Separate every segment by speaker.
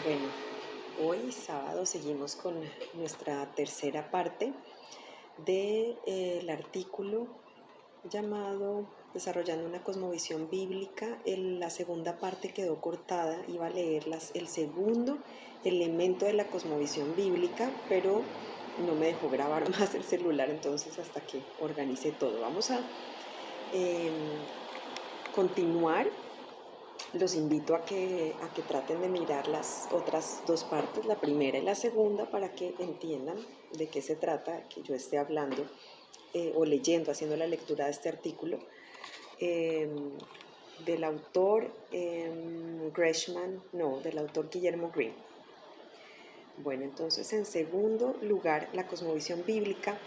Speaker 1: Bueno, hoy sábado seguimos con nuestra tercera parte del artículo llamado Desarrollando una cosmovisión bíblica. La segunda parte quedó cortada, iba a leer el segundo elemento de la cosmovisión bíblica, pero no me dejó grabar más el celular, entonces hasta que organice todo. Vamos a eh, continuar. Los invito a que traten de mirar las otras dos partes, la primera y la segunda, para que entiendan de qué se trata, que yo esté hablando o leyendo, haciendo la lectura de este artículo eh, del autor del autor Guillermo Green. Bueno, entonces en segundo lugar, la cosmovisión bíblica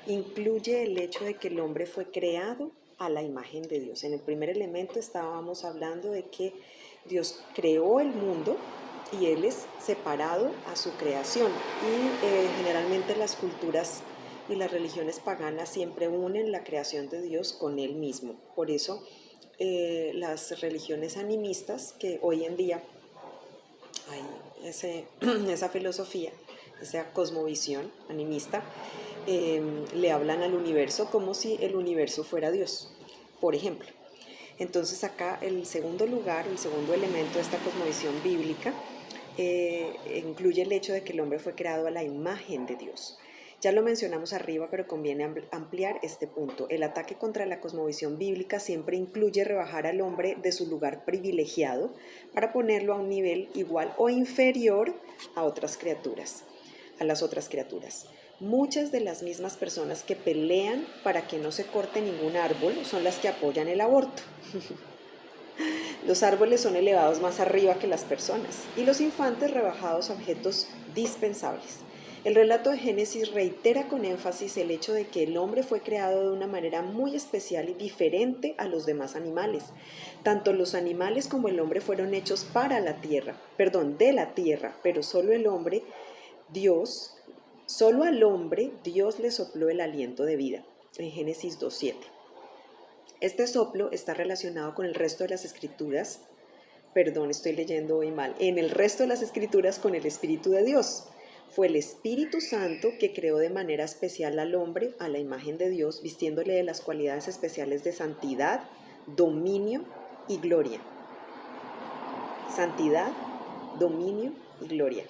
Speaker 1: incluye el hecho de que el hombre fue creado a la imagen de Dios. En el primer elemento estábamos hablando de que Dios creó el mundo y Él es separado a su creación. Y generalmente las culturas y las religiones paganas siempre unen la creación de Dios con Él mismo. Por eso las religiones animistas, que hoy en día hay esa filosofía, esa cosmovisión animista, le hablan al universo como si el universo fuera Dios, por ejemplo. Entonces acá el segundo lugar, el segundo elemento de esta cosmovisión bíblica incluye el hecho de que el hombre fue creado a la imagen de Dios. Ya lo mencionamos arriba, pero conviene ampliar este punto. El ataque contra la cosmovisión bíblica siempre incluye rebajar al hombre de su lugar privilegiado para ponerlo a un nivel igual o inferior a las otras criaturas. Muchas de las mismas personas que pelean para que no se corte ningún árbol son las que apoyan el aborto. Los árboles son elevados más arriba que las personas y los infantes rebajados a objetos dispensables. El relato de Génesis reitera con énfasis el hecho de que el hombre fue creado de una manera muy especial y diferente a los demás animales. Tanto los animales como el hombre fueron hechos de la tierra, pero solo al hombre Dios le sopló el aliento de vida, en Génesis 2:7. Este soplo está relacionado con el resto de las escrituras, estoy leyendo hoy mal, en el resto de las escrituras con el Espíritu de Dios. Fue el Espíritu Santo que creó de manera especial al hombre a la imagen de Dios, vistiéndole de las cualidades especiales de santidad, dominio y gloria. Santidad, dominio y gloria.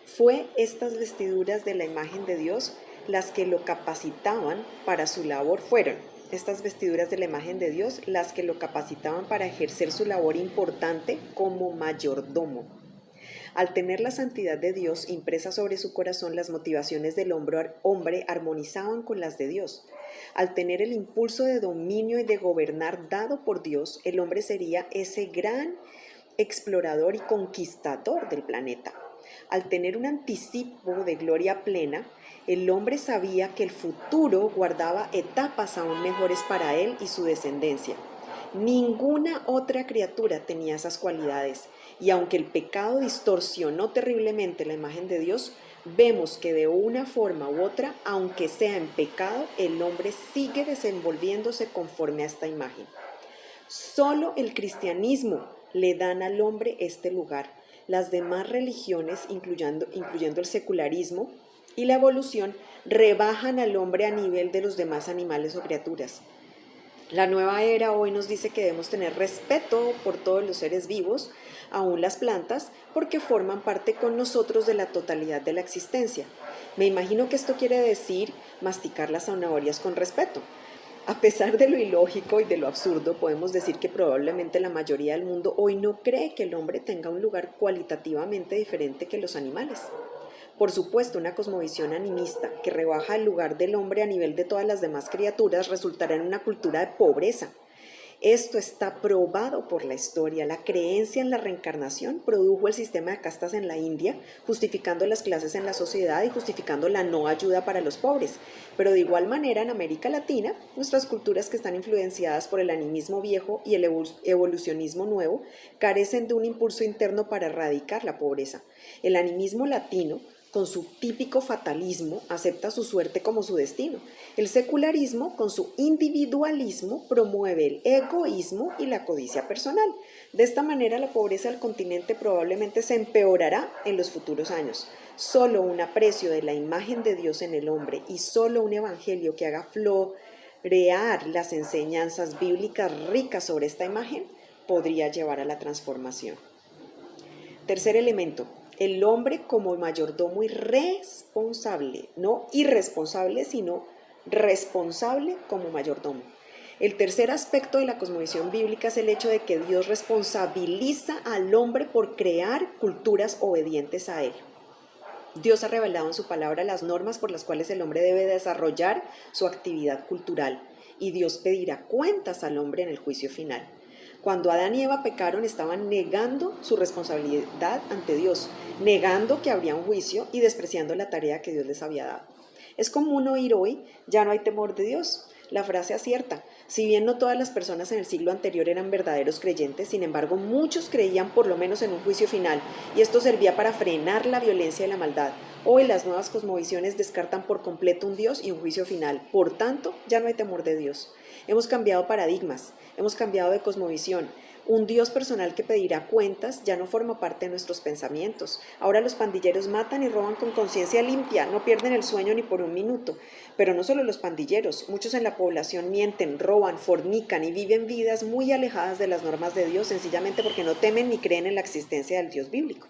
Speaker 1: Fue estas vestiduras de la imagen de Dios las que lo capacitaban para su labor. Estas vestiduras de la imagen de Dios las que lo capacitaban para ejercer su labor importante como mayordomo. Al tener la santidad de Dios impresa sobre su corazón, las motivaciones del hombre armonizaban con las de Dios. Al tener el impulso de dominio y de gobernar dado por Dios, el hombre sería ese gran explorador y conquistador del planeta. Al tener un anticipo de gloria plena, el hombre sabía que el futuro guardaba etapas aún mejores para él y su descendencia. Ninguna otra criatura tenía esas cualidades, y aunque el pecado distorsionó terriblemente la imagen de Dios, vemos que de una forma u otra, aunque sea en pecado, el hombre sigue desenvolviéndose conforme a esta imagen. Solo el cristianismo le dan al hombre este lugar. Las demás religiones, incluyendo el secularismo y la evolución, rebajan al hombre a nivel de los demás animales o criaturas. La nueva era hoy nos dice que debemos tener respeto por todos los seres vivos, aún las plantas, porque forman parte con nosotros de la totalidad de la existencia. Me imagino que esto quiere decir masticar las zanahorias con respeto. A pesar de lo ilógico y de lo absurdo, podemos decir que probablemente la mayoría del mundo hoy no cree que el hombre tenga un lugar cualitativamente diferente que los animales. Por supuesto, una cosmovisión animista que rebaja el lugar del hombre a nivel de todas las demás criaturas resultará en una cultura de pobreza. Esto está probado por la historia. La creencia en la reencarnación produjo el sistema de castas en la India, justificando las clases en la sociedad y justificando la no ayuda para los pobres. Pero de igual manera, en América Latina, nuestras culturas que están influenciadas por el animismo viejo y el evolucionismo nuevo carecen de un impulso interno para erradicar la pobreza. El animismo latino, con su típico fatalismo, acepta su suerte como su destino. El secularismo, con su individualismo, promueve el egoísmo y la codicia personal. De esta manera, la pobreza del continente probablemente se empeorará en los futuros años. Solo un aprecio de la imagen de Dios en el hombre y solo un evangelio que haga florear las enseñanzas bíblicas ricas sobre esta imagen podría llevar a la transformación. Tercer elemento, el hombre como mayordomo y responsable, no irresponsable, sino responsable como mayordomo. El tercer aspecto de la cosmovisión bíblica es el hecho de que Dios responsabiliza al hombre por crear culturas obedientes a él. Dios ha revelado en su palabra las normas por las cuales el hombre debe desarrollar su actividad cultural, y Dios pedirá cuentas al hombre en el juicio final. Cuando Adán y Eva pecaron, estaban negando su responsabilidad ante Dios, negando que habría un juicio y despreciando la tarea que Dios les había dado. Es común oír hoy: ya no hay temor de Dios. La frase acierta. Si bien no todas las personas en el siglo anterior eran verdaderos creyentes, sin embargo muchos creían por lo menos en un juicio final, y esto servía para frenar la violencia y la maldad. Hoy las nuevas cosmovisiones descartan por completo un Dios y un juicio final. Por tanto, ya no hay temor de Dios. Hemos cambiado paradigmas, hemos cambiado de cosmovisión. Un Dios personal que pedirá cuentas ya no forma parte de nuestros pensamientos. Ahora los pandilleros matan y roban con conciencia limpia, no pierden el sueño ni por un minuto. Pero no solo los pandilleros, muchos en la población mienten, roban, fornican y viven vidas muy alejadas de las normas de Dios, sencillamente porque no temen ni creen en la existencia del Dios bíblico.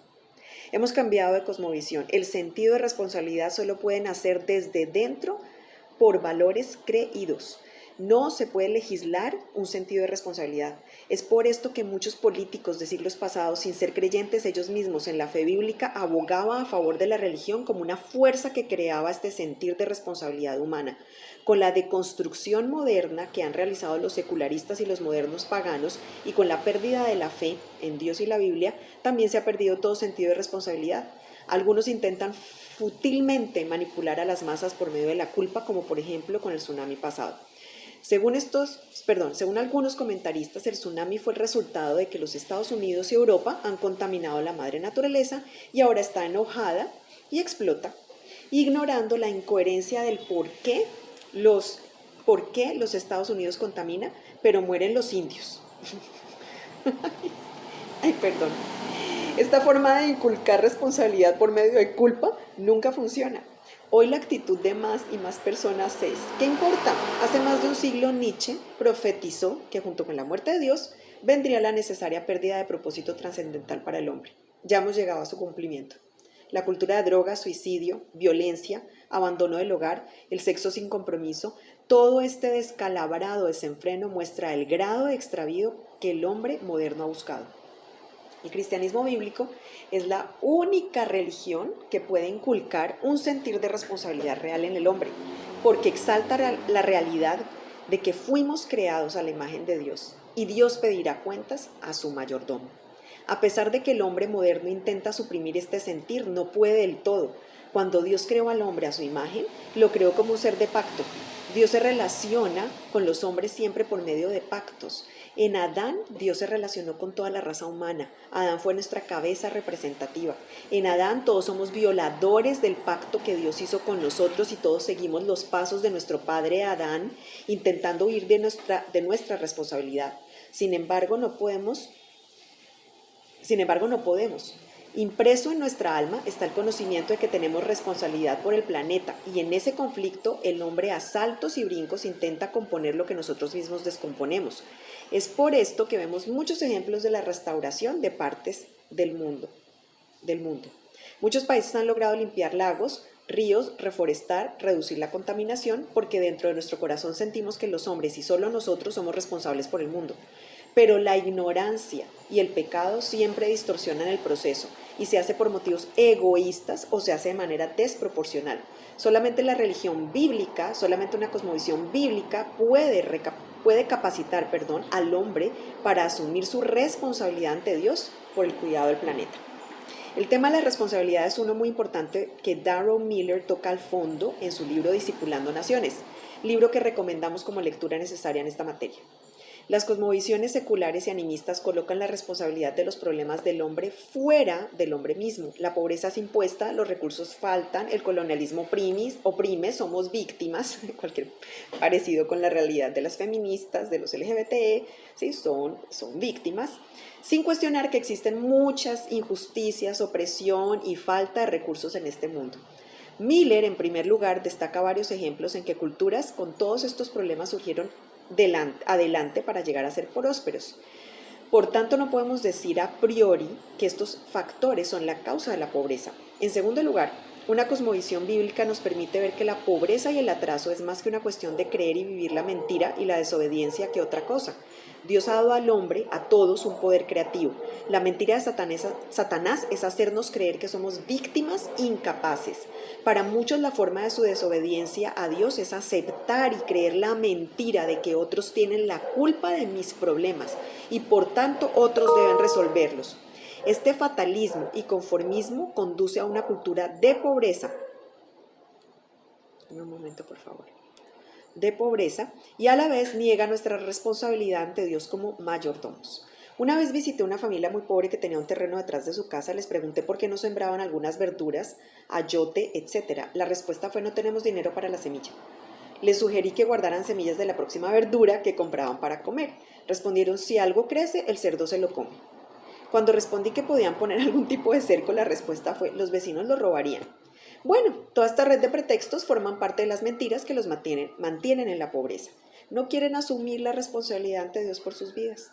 Speaker 1: Hemos cambiado de cosmovisión. El sentido de responsabilidad solo puede nacer desde dentro por valores creídos. No se puede legislar un sentido de responsabilidad. Es por esto que muchos políticos de siglos pasados, sin ser creyentes ellos mismos en la fe bíblica, abogaban a favor de la religión como una fuerza que creaba este sentir de responsabilidad humana. Con la deconstrucción moderna que han realizado los secularistas y los modernos paganos, y con la pérdida de la fe en Dios y la Biblia, también se ha perdido todo sentido de responsabilidad. Algunos intentan fútilmente manipular a las masas por medio de la culpa, como por ejemplo con el tsunami pasado. Según algunos comentaristas, el tsunami fue el resultado de que los Estados Unidos y Europa han contaminado la madre naturaleza y ahora está enojada y explota, ignorando la incoherencia del por qué los Estados Unidos contamina, pero mueren los indios. Ay, perdón. Esta forma de inculcar responsabilidad por medio de culpa nunca funciona. Hoy la actitud de más y más personas es: ¿qué importa? Hace más de un siglo Nietzsche profetizó que junto con la muerte de Dios vendría la necesaria pérdida de propósito trascendental para el hombre. Ya hemos llegado a su cumplimiento. La cultura de droga, suicidio, violencia, abandono del hogar, el sexo sin compromiso, todo este descalabrado desenfreno muestra el grado de extravío que el hombre moderno ha buscado. El cristianismo bíblico es la única religión que puede inculcar un sentir de responsabilidad real en el hombre, porque exalta la realidad de que fuimos creados a la imagen de Dios y Dios pedirá cuentas a su mayordomo. A pesar de que el hombre moderno intenta suprimir este sentir, no puede del todo. Cuando Dios creó al hombre a su imagen, lo creó como un ser de pacto. Dios se relaciona con los hombres siempre por medio de pactos. En Adán, Dios se relacionó con toda la raza humana. Adán fue nuestra cabeza representativa. En Adán todos somos violadores del pacto que Dios hizo con nosotros y todos seguimos los pasos de nuestro padre Adán, intentando huir de nuestra responsabilidad. Sin embargo, no podemos. Impreso en nuestra alma está el conocimiento de que tenemos responsabilidad por el planeta, y en ese conflicto el hombre a saltos y brincos intenta componer lo que nosotros mismos descomponemos. Es por esto que vemos muchos ejemplos de la restauración de partes del mundo. Muchos países han logrado limpiar lagos, ríos, reforestar, reducir la contaminación, porque dentro de nuestro corazón sentimos que los hombres y solo nosotros somos responsables por el mundo. Pero la ignorancia y el pecado siempre distorsionan el proceso y se hace por motivos egoístas o se hace de manera desproporcional. Solamente la religión bíblica, solamente una cosmovisión bíblica puede capacitar al hombre para asumir su responsabilidad ante Dios por el cuidado del planeta. El tema de la responsabilidad es uno muy importante que Darrell Miller toca al fondo en su libro Discipulando Naciones, libro que recomendamos como lectura necesaria en esta materia. Las cosmovisiones seculares y animistas colocan la responsabilidad de los problemas del hombre fuera del hombre mismo. La pobreza es impuesta, los recursos faltan, el colonialismo oprime, somos víctimas, cualquier parecido con la realidad de las feministas, de los LGBT, ¿sí? son víctimas, sin cuestionar que existen muchas injusticias, opresión y falta de recursos en este mundo. Miller, en primer lugar, destaca varios ejemplos en que culturas con todos estos problemas surgieron adelante para llegar a ser prósperos. Por tanto, no podemos decir a priori que estos factores son la causa de la pobreza. En segundo lugar, una cosmovisión bíblica nos permite ver que la pobreza y el atraso es más que una cuestión de creer y vivir la mentira y la desobediencia que otra cosa. Dios ha dado al hombre, a todos, un poder creativo. La mentira de Satanás es hacernos creer que somos víctimas incapaces. Para muchos la forma de su desobediencia a Dios es aceptar y creer la mentira de que otros tienen la culpa de mis problemas y por tanto otros deben resolverlos. Este fatalismo y conformismo conduce a una cultura de pobreza. Un momento, por favor. De pobreza y a la vez niega nuestra responsabilidad ante Dios como mayordomos. Una vez visité una familia muy pobre que tenía un terreno detrás de su casa. Les pregunté por qué no sembraban algunas verduras, ayote, etc. La respuesta fue: no tenemos dinero para la semilla. Les sugerí que guardaran semillas de la próxima verdura que compraban para comer. Respondieron: si algo crece, el cerdo se lo come. Cuando respondí que podían poner algún tipo de cerco, la respuesta fue: los vecinos lo robarían. Bueno, toda esta red de pretextos forman parte de las mentiras que los mantienen en la pobreza. No quieren asumir la responsabilidad ante Dios por sus vidas.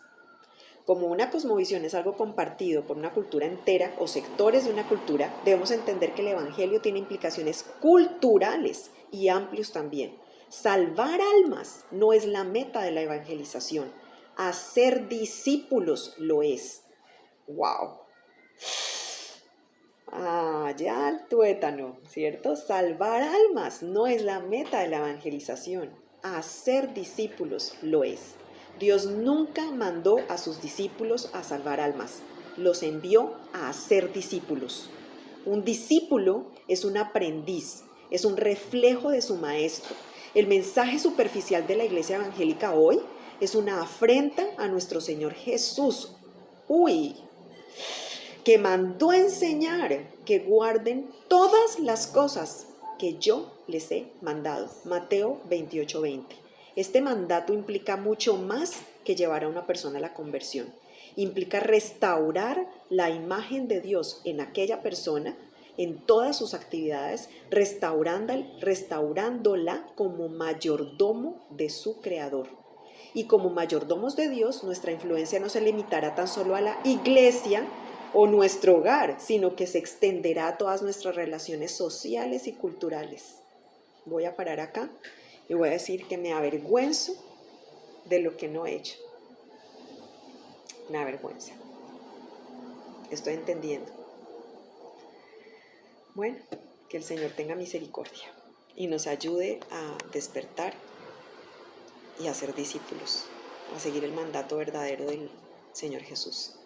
Speaker 1: Como una cosmovisión es algo compartido por una cultura entera o sectores de una cultura, debemos entender que el Evangelio tiene implicaciones culturales y amplios también. Salvar almas no es la meta de la evangelización. Hacer discípulos lo es. ¡Wow! Ya el tuétano, ¿cierto? Salvar almas no es la meta de la evangelización. Hacer discípulos lo es. Dios nunca mandó a sus discípulos a salvar almas. Los envió a hacer discípulos. Un discípulo es un aprendiz, es un reflejo de su maestro. El mensaje superficial de la iglesia evangélica hoy es una afrenta a nuestro Señor Jesús. Que mandó a enseñar que guarden todas las cosas que yo les he mandado. Mateo 28:20. Este mandato implica mucho más que llevar a una persona a la conversión. Implica restaurar la imagen de Dios en aquella persona, en todas sus actividades, restaurándola como mayordomo de su Creador. Y como mayordomos de Dios, nuestra influencia no se limitará tan solo a la iglesia o nuestro hogar, sino que se extenderá a todas nuestras relaciones sociales y culturales. Voy a parar acá y voy a decir que me avergüenzo de lo que no he hecho. Me avergüenza. Estoy entendiendo. Bueno, que el Señor tenga misericordia y nos ayude a despertar y a ser discípulos, a seguir el mandato verdadero del Señor Jesús.